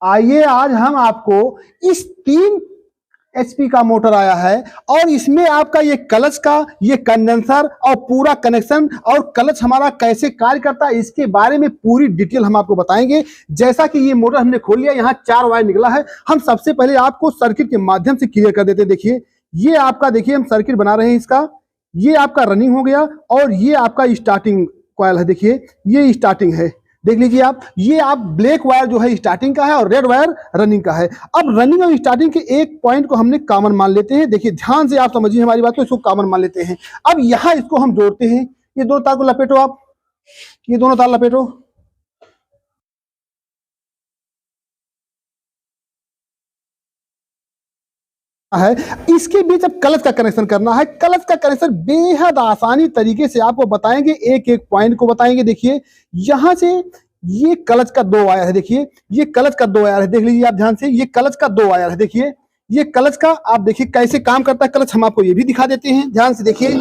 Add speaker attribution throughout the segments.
Speaker 1: आइए आज हम आपको इस 3 HP का मोटर आया है और इसमें आपका ये क्लच का ये कंडेंसर और पूरा कनेक्शन और क्लच हमारा कैसे कार्य करता है इसके बारे में पूरी डिटेल हम आपको बताएंगे। जैसा कि ये मोटर हमने खोल लिया, यहाँ 4 वायर निकला है। हम सबसे पहले आपको सर्किट के माध्यम से क्लियर कर देते हैं। देखिए ये आपका, देखिए हम सर्किट बना रहे हैं इसका, ये आपका रनिंग हो गया और ये आपका स्टार्टिंग कॉइल है। देखिए ये स्टार्टिंग है, देख लीजिए आप, ये आप ब्लैक वायर जो है स्टार्टिंग का है और रेड वायर रनिंग का है। अब रनिंग और स्टार्टिंग के एक पॉइंट को हमने कॉमन मान लेते हैं। देखिए ध्यान से आप समझिए हमारी बात को, इसको कॉमन मान लेते हैं। अब यहाँ इसको हम जोड़ते हैं, ये दोनों तार को लपेटो आप, ये दोनों तार लपेटो। है इसके बीच अब क्लच का कनेक्शन करना है। क्लच का कनेक्शन बेहद आसानी तरीके से आपको बताएंगे, एक एक पॉइंट को बताएंगे। देखिए यहां से ये क्लच का 2 वायर है, देखिए ये क्लच का 2 वायर है, देख लीजिए आप ध्यान से, ये क्लच का 2 वायर है। देखिए ये क्लच का, आप देखिए कैसे काम करता है क्लच, हम आपको ये भी दिखा देते हैं, ध्यान से देखिए।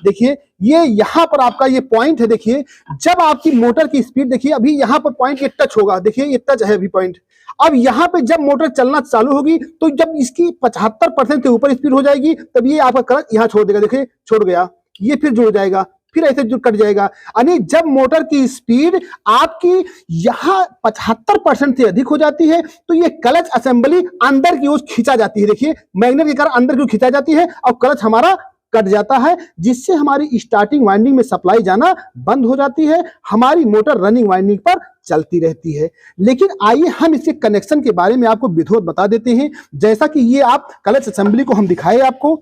Speaker 1: देखिए ये यहाँ पर आपका ये पॉइंट है। देखिए जब आपकी मोटर की स्पीड, देखिए अभी यहाँ पर पॉइंट ये टच होगा, देखिए ये टच है अभी पॉइंट। अब यहाँ पे जब मोटर चलना चालू होगी तो जब इसकी 75% से ऊपर स्पीड हो जाएगी तब ये आपका करंट यहाँ छोड़ देगा, देखिए छोड़ गया, ये फिर जुड़ जाएगा, फिर ऐसे जो कट जाएगा। यानी जब मोटर की स्पीड आपकी यहाँ 75% से अधिक हो जाती है तो ये क्लच असेंबली अंदर की ओर खींचा जाती है। देखिए मैग्नेट के कारण अंदर की ओर खींचा जाती है और क्लच हमारा कट जाता है, जिससे हमारी स्टार्टिंग वाइंडिंग में सप्लाई जाना बंद हो जाती है, हमारी मोटर रनिंग वाइंडिंग पर चलती रहती है। लेकिन आइए हम इसके कनेक्शन के बारे में आपको विधिवत बता देते हैं। जैसा कि ये आप क्लच असेंबली को हम दिखाए आपको,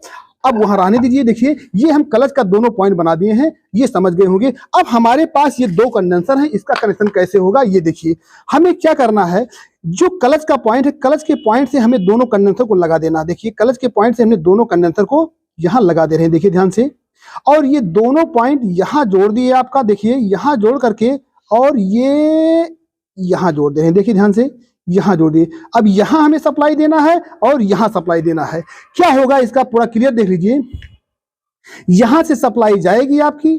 Speaker 1: अब वहां रहने दीजिए। देखिए ये हम क्लच का दोनों पॉइंट बना दिए हैं, ये समझ गए होंगे। अब हमारे पास ये 2 कंडेंसर हैं, इसका कनेक्शन कैसे होगा ये देखिए। हमें क्या करना है, जो क्लच का पॉइंट है, क्लच के पॉइंट से हमें दोनों कंडेंसर को लगा देना। देखिए क्लच के पॉइंट से हमने दोनों कंडेंसर को यहां लगा दे रहे हैं, देखिए ध्यान से। और ये दोनों पॉइंट यहां जोड़ दिए आपका, देखिए यहां जोड़ करके, और ये यहां जोड़ दे रहे हैं, देखिए ध्यान से, यहां जोड़ दिए। अब यहां हमें सप्लाई देना है और यहां सप्लाई देना है। क्या होगा इसका पूरा क्लियर देख लीजिए। यहां से सप्लाई जाएगी आपकी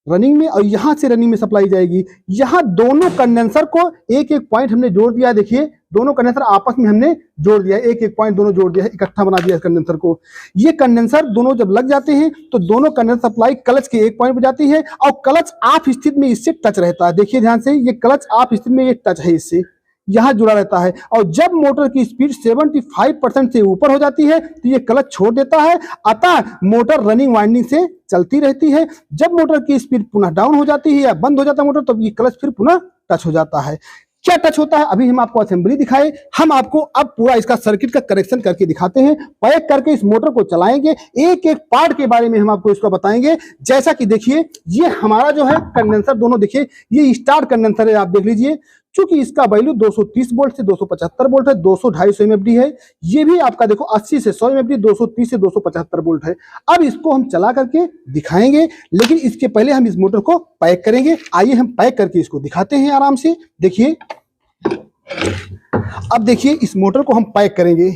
Speaker 1: रनिंग में और यहां से रनिंग में सप्लाई जाएगी। यहां दोनों कंडेंसर को एक एक पॉइंट हमने जोड़ दिया, देखिए दोनों कंडेंसर आपस में हमने जोड़ दिया, एक एक पॉइंट दोनों जोड़ दिया, इकट्ठा बना दिया कंडेंसर को। ये कंडेंसर दोनों जब लग जाते हैं तो दोनों कंडेंसर सप्लाई क्लच के एक पॉइंट पर जाती है और क्लच ऑफ स्थिति में इससे टच रहता है। देखिए ध्यान से, ये क्लच ऑफ स्थिति में ये टच है, इससे यहां जुड़ा रहता है। और जब मोटर की स्पीड 75% से ऊपर हो जाती है तो ये क्लच छोड़ देता है, अतः मोटर रनिंग वाइंडिंग से चलती रहती है। जब मोटर की स्पीड पुनः डाउन हो जाती है या बंद हो जाता है मोटर, तब ये क्लच फिर पुनः टच हो जाता है। क्या टच होता है, अभी हम आपको असेंबली दिखाए, हम आपको अब पूरा इसका सर्किट का करेक्शन करके दिखाते हैं। पैक करके इस मोटर को चलाएंगे, एक एक पार्ट के बारे में हम आपको इसको बताएंगे। जैसा कि देखिए ये हमारा जो है कंडेंसर, दोनों देखिए ये स्टार्ट कंडेंसर है, आप देख लीजिए। चूंकि इसका वैल्यू 230 वोल्ट से 275 वोल्ट है, 200-250 एमएफडी है। ये भी आपका देखो 80 से 100 एमएफडी, 230 से 275 वोल्ट है। अब इसको हम चला करके दिखाएंगे, लेकिन इसके पहले हम इस मोटर को पैक करेंगे। आइए हम पैक करके इसको दिखाते हैं आराम से। देखिए अब देखिए इस मोटर को हम पैक करेंगे,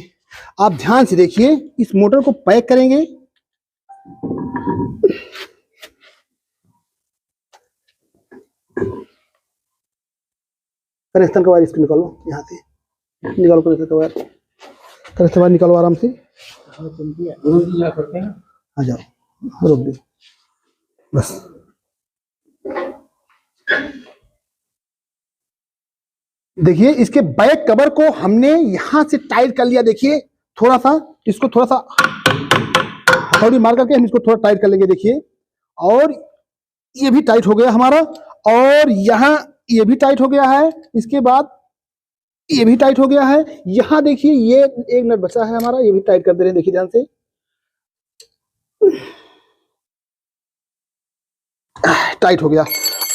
Speaker 1: आप ध्यान से देखिए, इस मोटर को पैक करेंगे। कनेक्शन का वायर इसको निकालो, यहाँ से निकालो कनेक्शन का वायर, कनेक्शन वायर निकालो आराम से। आ जाओ, रोक दो बस। देखिए इसके बैक कवर को हमने यहां से टाइट कर लिया। देखिए थोड़ा सा इसको, थोड़ा सा हथौड़ी मार करके हम इसको थोड़ा टाइट कर लेंगे। देखिए और ये भी टाइट हो गया हमारा, और यहाँ ये भी टाइट हो गया है, इसके बाद ये भी टाइट हो गया है। यहां देखिए ये एक नट बचा है हमारा, ये भी टाइट कर दे रहे हैं, देखिए ध्यान से। टाइट हो गया।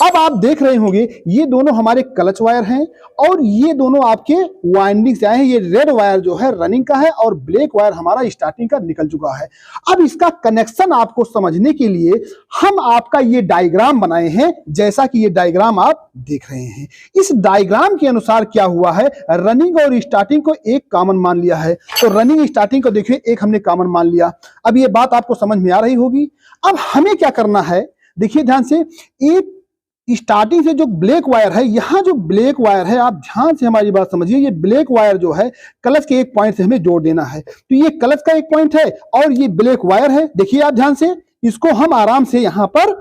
Speaker 1: अब आप देख रहे होंगे ये दोनों हमारे क्लच वायर हैं और ये दोनों आपके वाइंडिंग से आए हैं। ये रेड वायर जो है रनिंग का है और ब्लैक वायर हमारा स्टार्टिंग का निकल चुका है। अब इसका कनेक्शन आपको समझने के लिए हम आपका ये डायग्राम बनाए हैं, जैसा कि ये डायग्राम आप देख रहे हैं। इस डायग्राम के अनुसार क्या हुआ है, रनिंग और स्टार्टिंग को एक कॉमन मान लिया है। तो रनिंग स्टार्टिंग को देखिए एक हमने कॉमन मान लिया। अब ये बात आपको समझ में आ रही होगी। अब हमें क्या करना है, देखिए ध्यान से, एक स्टार्टिंग से जो ब्लैक वायर है, यहाँ जो ब्लैक वायर है, आप ध्यान से हमारी बात समझिए, ये ब्लैक वायर जो है क्लच के एक पॉइंट से हमें जोड़ देना है। तो ये क्लच का एक पॉइंट है और ये ब्लैक वायर है। देखिए आप ध्यान से, इसको हम आराम से यहाँ पर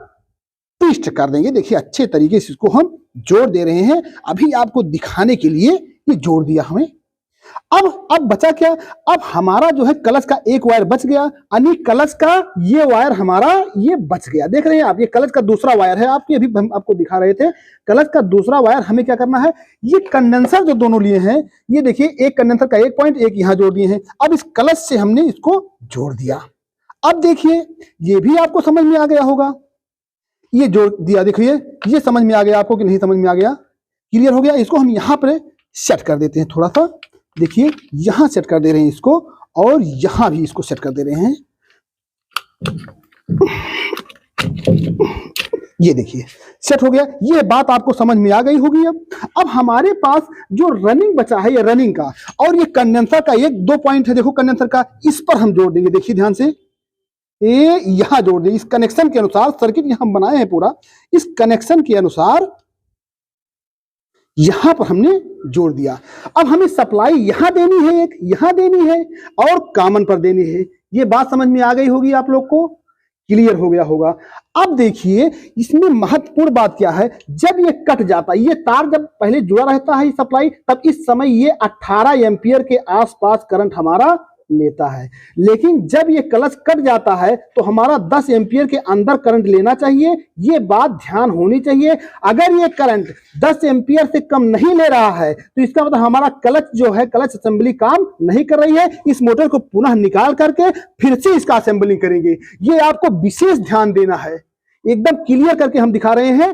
Speaker 1: ट्विस्ट कर देंगे। देखिए अच्छे तरीके से इसको हम जोड़ दे रहे हैं। अभी आपको दिखाने के लिए ये जोड़ दिया हमें। अब बचा क्या? अब हमारा जो है क्लच का एक वायर बच गया, यानी क्लच का ये वायर हमारा ये बच गया। देख रहे हैं आप, ये क्लच का दूसरा वायर है। आपके अभी हम आपको दिखा रहे थे, क्लच का दूसरा वायर हमें क्या करना है, ये कंडेंसर जो दोनों लिए हैं, ये देखिए एक कंडेंसर का एक पॉइंट, एक यहां जोड़ दिए हैं। अब इस क्लच से हमने इसको जोड़ दिया। अब देखिए ये भी आपको समझ में आ गया होगा, ये जोड़ दिया। देखिए ये समझ में आ गया आपको कि नहीं समझ में आ गया? क्लियर हो गया? इसको हम यहाँ पर सेट कर देते हैं थोड़ा सा। देखिए यहां सेट कर दे रहे हैं इसको, और यहां भी इसको सेट कर दे रहे हैं। ये देखिए सेट हो गया। ये बात आपको समझ में आ गई होगी। अब हमारे पास जो रनिंग बचा है, ये रनिंग का और ये कंडेंसर का एक दो पॉइंट है, देखो कंडेंसर का, इस पर हम जोड़ देंगे। देखिए ध्यान से, ये यहां जोड़ देंगे। इस कनेक्शन के अनुसार, सर्किट यहां बनाए हैं पूरा, इस कनेक्शन के अनुसार यहां पर हमने जोड़ दिया। अब हमें सप्लाई यहां देनी है, एक यहां देनी है और कॉमन पर देनी है। ये बात समझ में आ गई होगी आप लोग को, क्लियर हो गया होगा। अब देखिए इसमें महत्वपूर्ण बात क्या है, जब ये कट जाता है, ये तार जब पहले जुड़ा रहता है सप्लाई, तब इस समय ये 18 एम्पियर के आसपास करंट हमारा लेता है। लेकिन जब ये क्लच कट जाता है तो हमारा 10 एम्पियर के अंदर करंट लेना चाहिए। ये बात ध्यान होनी चाहिए। अगर ये करंट 10 एम्पियर से कम नहीं ले रहा है तो इसका मतलब हमारा क्लच जो है, क्लच असेंबली काम नहीं कर रही है। इस मोटर को पुनः निकाल करके फिर से इसका असेंबलिंग करेंगे। ये आपको विशेष ध्यान देना है, एकदम क्लियर करके हम दिखा रहे हैं।